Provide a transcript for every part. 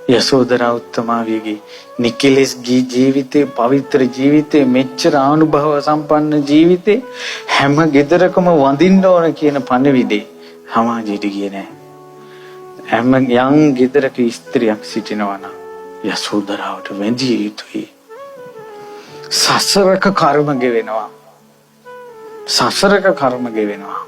යසෝදරා උත්තමාවියගේ නිකලෙස් ගී ජීවිතේ, පවිත්‍ර ජීවිතේ, මෙච්චර අනුභව සම්පන්න ජීවිතේ හැම ගෙදරකම වඳින්න ඕන කියන පණිවිඩේ සමාජයට ගියේ නෑ. හැම යම් ගෙදරක ස්ත්‍රියක් සිටිනවා නම් යසෝදරාවට වැඳිය යුතුයි. සසරක කර්ම ගෙවෙනවා. සසරක කර්ම ගෙවෙනවා.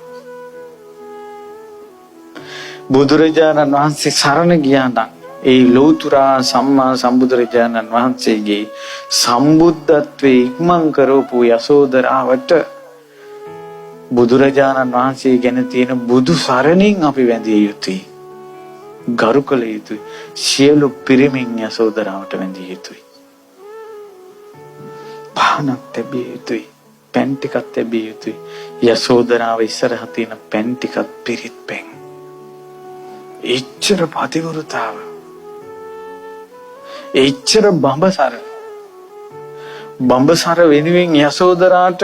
බුදුරජාණන් වහන්සේ සරණ ගියා නම් ඒ ලෝතුරා සම්මා සම්බුදුරජාණන් වහන්සේගේ සම්බුද්ධත්වයේ ඉක්මන් කරපු යසෝදරාවට බුදුරජාණන් වහන්සේ ගැන තියෙන බුදු සරණින් අපි වැඳිය යුතුයි. ගරු කළ යුතුයි. සියලු පිරිමින් යසෝදරාවට වැඳිය යුතුයි. පහනක් තැබිය යුතුයි. පැන් ටිකක් තැබිය යුතුයි. යසෝදරාව ඉස්සරහ තියෙන පැන් ටිකක් පිරිත් පැන්. එච්චර පතිවෘතාව, එච්චර බඹසර වෙනුවෙන් යසෝදරාට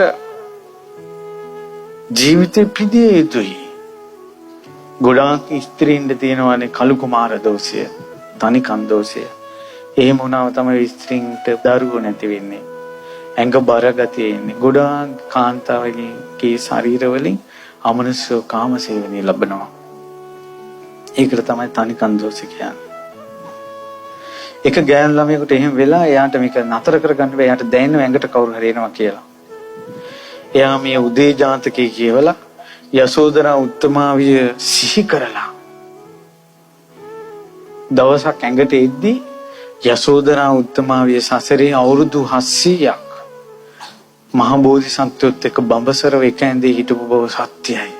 ජීවිතේ පිදිය යුතුයි. ගොඩාක් ස්ත්‍රීන්ට තියෙනවානේ කලු කුමාර දෝෂය, තනිකන් දෝෂය. එහෙම වුණාම තමයි ස්ත්‍රීන්ට දරුවෝ නැති වෙන්නේ. ඇඟ බර ගතිය එන්නේ. ගොඩාක් කාන්තාවගේ ශරීරවලින් අමනුෂ්‍ය කාමසේවනය ලබනවා. ඒකට තමයි තනිකන් දෝෂ කියන්නේ. එක ගෑනු ළමයෙකුට එහෙම වෙලා එයාට මේක නතර කරගන්න බෑ. එයාට දැනෙනවා ඇඟට කවුරු හරි එනවා කියලා. එයා මේ උදේ ජාතකයේ කියවලා යසෝදරා උත්තමාවිය සිහි කරලා දවසක් ඇඟට එද්දී යසෝදරා උත්තමාවිය සසරේ අවුරුදු 700ක් මහ බෝධිසත්වයොත් එක්ක බඹසරව එක ඇඳේ හිටපු බව සත්‍යයි.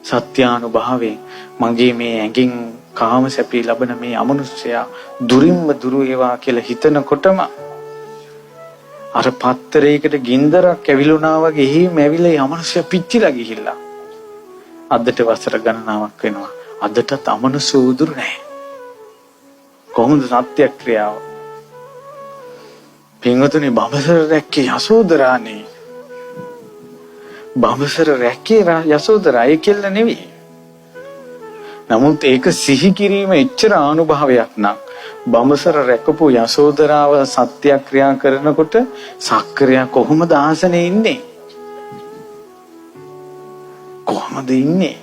සත්‍යානුභාවයෙන් මගේ මේ ඇඟින් කාම සැපී ලබන මේ අමනුෂ්‍යයා දුරින්ම දුරු වේවා කියලා හිතනකොටම අර පත්තරයකට ගින්දරක් ඇවිලුණා වගේ එහෙම ඇවිල්ලා ඒ අමනුෂ්‍යයා පිච්චිලා ගිහිල්ලා අදට වසර ගණනාවක් වෙනවා. අදටත් අමනුෂ්‍ය උදුරු නැහැ. කොහොමද සත්‍යක්‍රියාව? පින්වතුනි, බඹසර රැක්කේ යසෝදරානේ. බඹසර රැක්කේ යසෝදරා, ඒ කෙල්ල නෙවෙයි. නමුත් ඒක සිහි කිරීම එච්චර ආනුභාවයක් නම් බඹසර රැකපු යසෝදරාව සත්‍යක්‍රියා කරනකොට සක්‍රියා කොහොමද ආසනේ ඉන්නේ? කොහොමද ඉන්නේ?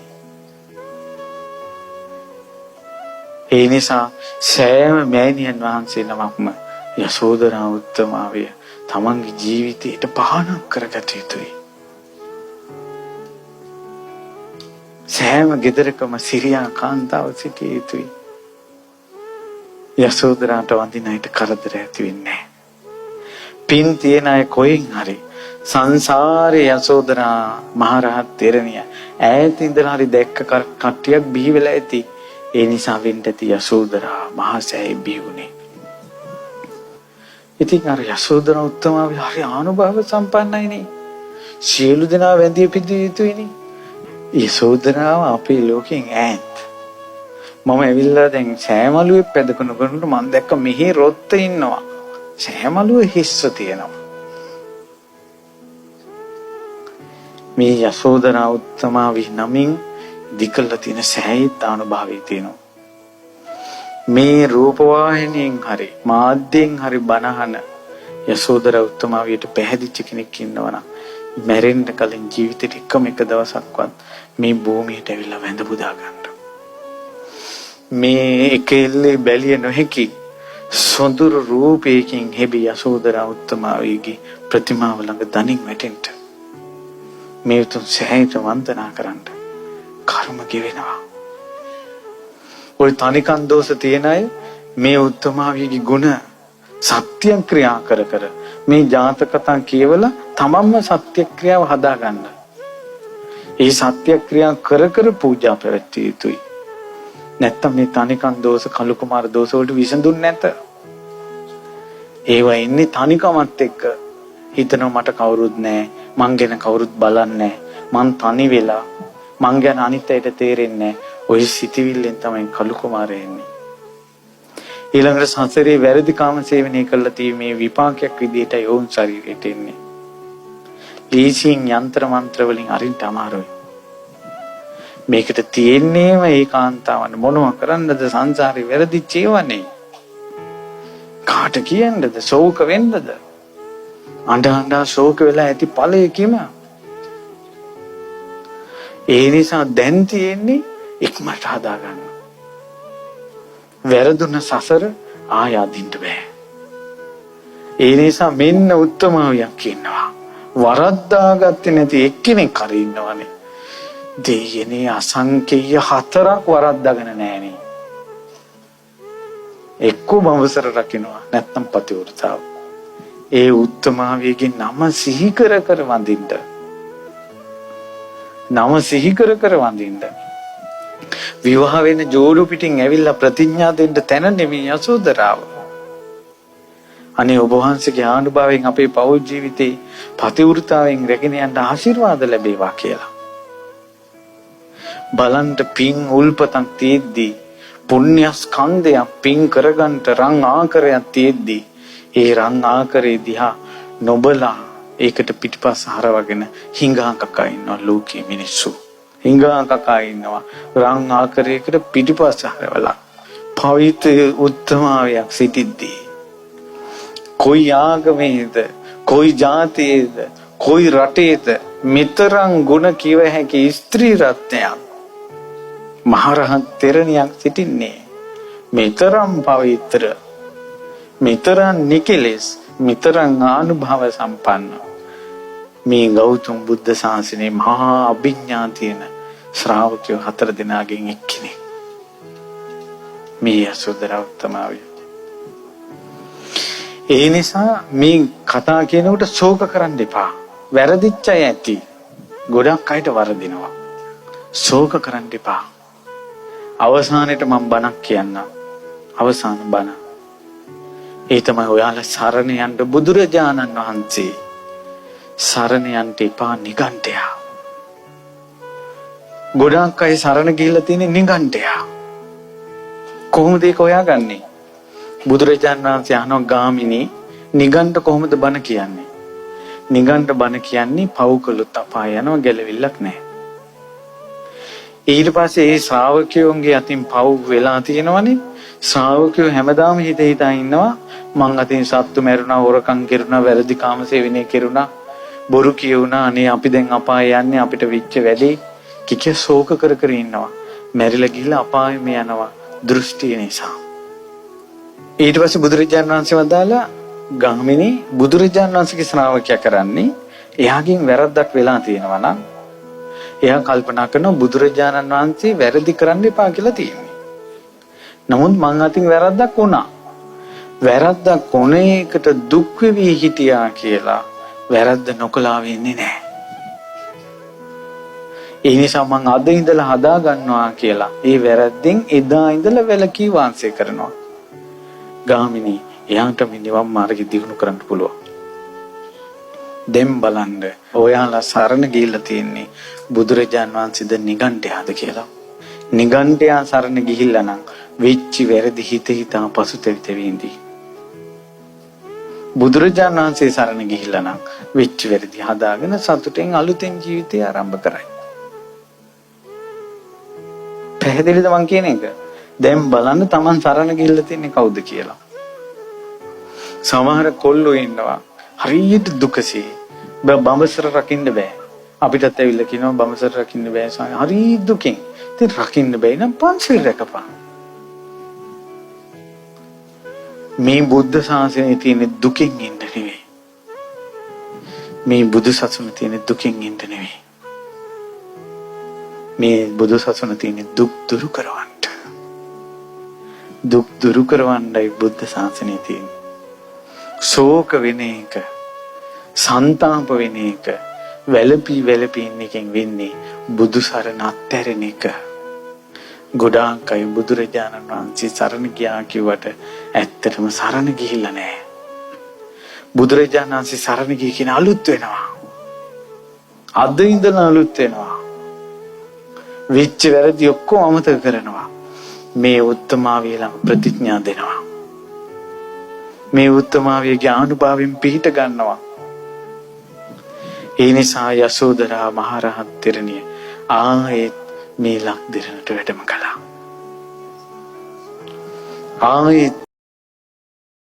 ඒ නිසා සෑම මෑණියන් වහන්සේ නමක්ම යසෝදරා උත්තමාවිය තමන්ගේ ජීවිතයට පහනක් කරගත යුතුයි. සෑම ගෙදරකම සිරියා කාන්තාව සිටිය යුතුයි. යසෝදරාට වඳින අයට කරදර ඇති වෙන්නේ නැහැ. පින් තියන අය කොහෙන් හරි සංසාරේ යසෝදරා මහරහත් තෙරණිය ඈත ඉඳලා හරි දැක්ක කට්ටියක් බිහි වෙලා ඇති. ඒ නිසා වෙන්න ඇති යසෝදරා මහසෑය බිහුනේ. ඉතින් අර යසෝදරා උත්තමාවිය හරි ආනුභාව සම්පන්නයිනේ. සියලු දෙනා වැඳිය පිදිය යුතුයිනේ. යසෝදරාව අපේ ලෝකෙන් ඈත්. මම ඇවිල්ලා දැන් සෑමලුවේ පැදකුණකොට මම දැක්ක මෙහි රොත්ත ඉන්නවා. සෑමලුවේ හිස්ස තියෙනවා. මේ යසෝදරා උත්තමාවිය නමින් දිකලා තියෙන සෑහිත අනුභවය තියෙනවා. මේ රූපවාහිනියෙන් හරි මාධ්‍යයෙන් හරි බනහන යසෝදරා උත්තමාවියට පැහැදිච්ච කෙනෙක් ඉන්නවනම් මැරෙන්න කලින් ජීවිතේ එකම එක දවසක්වත් මේ භූමියට ඇවිල්ලා වැඳ පුදා ගන්න. මේ එකෙල්ලේ බැලිය නොහැකි සොඳුරු රූපයකින් හෙබි යසෝදරා උත්තමාවියගේ ප්‍රතිමාව ළඟ දණින් වැටෙන්න. මේ උතුම් සෑහිත වන්දනා කරන්න. කර්ම ගෙවෙනවා. ඔය තනිකන් දෝෂ තියෙන අය මේ උත්තමාවියගේ ගුණ සත්‍යක්‍රියා කර කර මේ ජාතක කතා කියවලා තමන්ම සත්‍යක්‍රියාව හදාගන්න. ඒ සත්‍යක්‍රියා කර කර පූජා පැවැත්විය යුතුයි. නැත්තම් මේ තනිකන් දෝෂ, කලු කුමාර දෝෂ වලට විසඳුන්නේ නැත. ඒවා ඉන්නේ තනිකමත් එක්ක. හිතනවා මට කවුරුත් නැහැ, මං ගැන කවුරුත් බලන්නේ නැහැ, මං තනි වෙලා, මං ගැන අනිත් අයට තේරෙන්නේ නැහැ. ඔය සිටිවිල්ලෙන් තමයි කලු කුමාරය එන්නේ. ඊළඟට සංසාරේ වැරදි කාම සේවනය කළා මේ විපාකයක් විදිහට යෝන් ශරීරයට එන්නේ. ලීසින් යంత్ర මන්ත්‍ර වලින් අරින්න අමාරුයි. මේකට තියෙන්නේම ඒකාන්තවන්න මොනවා කරන්නද? සංසාරේ වැරදිච්ච ඒවානේ. කාට කියන්නද? ශෝක වෙන්නද? අඬ ශෝක වෙලා ඇති ඵලය කිම? ඒ නිසා දැන් තියෙන්නේ ඉක්මනට හදා ගන්න. වැරදුන සසර ආය අදින්න බෑ. ඒ නිසා මෙන්න උත්තමාවියක් ඉන්නවා. වරද්දාගත්තේ නැති එක්කෙනෙක් හරි ඉන්නවනේ. දෙයනේ අසංකේය 4ක් වරද්දාගෙන නැහනේ. එක්ක බඹසර රකින්නවා නැත්නම් පතිවෘතාව. ඒ උත්තමාවියගේ නම සිහි කර කර වඳින්න. නම සිහි කර කර වඳින්න. විවාහ වෙන ජෝඩු පිටින් ඇවිල්ලා ප්‍රතිඥා දෙන්න තැන නෙමෙයි යසෝදරාව. අනේ ඔබ වහන්සේගේ ආනුභාවයෙන් අපේ පෞල් ජීවිතේ පතිවෘතාවෙන් රැගෙන යන්න ආශිර්වාද ලැබේවා කියලා. බලන්න පින් උල්පතක් තියෙද්දී පුණ්‍ය ස්කන්ධයක් පින් කරගන්න රං ආකරයක් තියෙද්දී ඒ රං ආකරේ දිහා නොබලා ඒකට පිටිපස්ස හරවගෙන හිඟා කකා ඉන්නවා ලෝකයේ මිනිස්සු. හිඟා කකා ඉන්නවා රං ආකරයකට පිටිපස්ස හරවලා. පවිත්‍ර උත්තමාවියක් සිටිද්දී කොයි ආගමේද, කොයි ජාතියේද, කොයි රටේද මෙතරම් ගුණ කිව හැකි ස්ත්‍රී රත්නයක් මහරහත් තෙරණියක් සිටින්නේ. මෙතරම් පවිත්‍ර, මෙතරම් නිකලෙස්, මෙතරම් ආනුභාව සම්පන්න මේ ගෞතම බුද්ධ ශාසනයේ මහා අභිඥා තියෙන ශ්‍රාවකයෝ 4 දෙනාගෙන් එක්කෙනෙක් මේ යසෝදරා උත්තමාවිය. ඒ නිසා මේ කතා කියනකොට ශෝක කරන්න එපා. වැරදිච්ච අය ඇති. ගොඩක් අයට වරදිනවා. ශෝක කරන්න එපා. අවසානයේ මම බණක් කියන්නම්. අවසාන බණ. ඒ තමයි ඔයාලා සරණ යන්න බුදුරජාණන් වහන්සේ. සරණ යන්න එපා නිගණ්ඨයා. ගොඩක් අය සරණ ගිහිල්ලා තියෙන නිගණ්ඨයා. කොහොමද ඒක හොයාගන්නේ? බුදුරජාණන් වහන්සේ අහනවා ගාමිනී නිගණ්ඨ කොහොමද බණ කියන්නේ? නිගණ්ඨ බණ කියන්නේ පව් කළොත් අපාය යනවා ගැලවිල්ලක් නැහැ. ඊට පස්සේ ඒ ශ්‍රාවකයෝන්ගේ අතින් පව් වෙලා තියෙනවනේ. ශ්‍රාවකයෝ හැමදාම හිතා ඉන්නවා මං අතින් සත්තු මැරුණා, හොරකම් කෙරුණා, වැරදි කාම සේවනය කෙරුණා, බොරු කියුණා, අනේ අපි දැන් අපාය යන්නේ අපිට වෙච්ච වැඩේ කික ශෝක කර කර ඉන්නවා. මැරිලා ගිහලා අපායෙම යනවා දෘෂ්ටිය නිසා. ඊට පස්සේ බුදුරජාණන් වහන්සේ වදාලා ගාමිනී බුදුරජාණන් වහන්සේගේ ශ්‍රාවකයා කරන්නේ එයාගෙන් වැරද්දක් වෙලා තියෙනවා නම් එයා කල්පනා කරනවා බුදුරජාණන් වහන්සේ වැරදි කරන්න එපා කියලා තියෙන්නේ. නමුත් මං අතින් වැරද්දක් වුණා. වැරද්දක් කොන එකට දුක් වෙවි හිටියා කියලා වැරද්ද නොකලා වෙන්නේ නැහැ. ඒ නිසා මං අද ඉඳලා හදා ගන්නවා කියලා ඒ වැරද්දෙන් එදා ඉඳලා වැළකී වාසය කරනවා. ගාමිනී එයාට මේ නිවන් මාර්ගය දිනු කරන්න පුළුවන්. දැන් බලන්න ඔයාලා සරණ ගිහිල්ලා තියෙන්නේ බුදුරජාන් වහන්සේද නිගණ්ඨයාද කියලා. නිගණ්ඨයා සරණ ගිහිල්ලා නම් වෙච්ච වැරදි හිතා පසුතැවි ඉඳී. බුදුරජාණන් වහන්සේ සරණ ගිහිල්ලා නම් වෙච්ච වැරදි හදාගෙන සතුටෙන් අලුතෙන් ජීවිතය ආරම්භ කරයි. පැහැදිලිද මං කියන එක? දැන් බලන්න Taman සරණ ගිහිල්ලා තින්නේ කවුද කියලා. සමහර කොල්ලෝ ඉන්නවා හරියට දුකසේ. බඹසර රකින්න බෑ. අපිටත් ඇවිල්ලා කියනවා බඹසර රකින්න බෑ ස්වාමී. හරි දුකෙන්. ඉතින් රකින්න බෑ නම් පන්සිල් රැකපන්. මේ බුද්ධ ශාසනයේ තියෙන දුකින් ඉන්න නෙවෙයි. මේ බුදු සසුන තියෙන දුකින් ඉන්න නෙවෙයි. මේ බුදු සසුන තියෙන දුක් දුරු කරවන්න. දුක් දුරු කරවන්නයි බුද්ධ ශාසනයේ තියෙන්නේ. ශෝක වෙන එක, සංතාප වෙන එක, වැළපී ඉන්න එකෙන් වෙන්නේ බුදු සරණ අත්හැරෙන එක. ගොඩාක් අය බුදුරජාණන් වහන්සේ සරණ ගියා කිව්වට ඇත්තටම සරණ ගිහිල්ලා නැහැ. බුදුරජාණන් වහන්සේ සරණ ගිය කියන අලුත් වෙනවා. අද ඉඳලා අලුත් වෙනවා. වෙච්ච වැරදි ඔක්කොම අමතක කරනවා. මේ උත්තමාවිය ළඟ ප්‍රතිඥා දෙනවා. මේ උත්තමාවියගේ අනුභවයෙන් පිහිට ගන්නවා. ඒ නිසා යසෝදරා මහරහත් තෙරණිය ආයෙත් මේ ලක් දෙරණට වැඩම කළා. ආයෙත්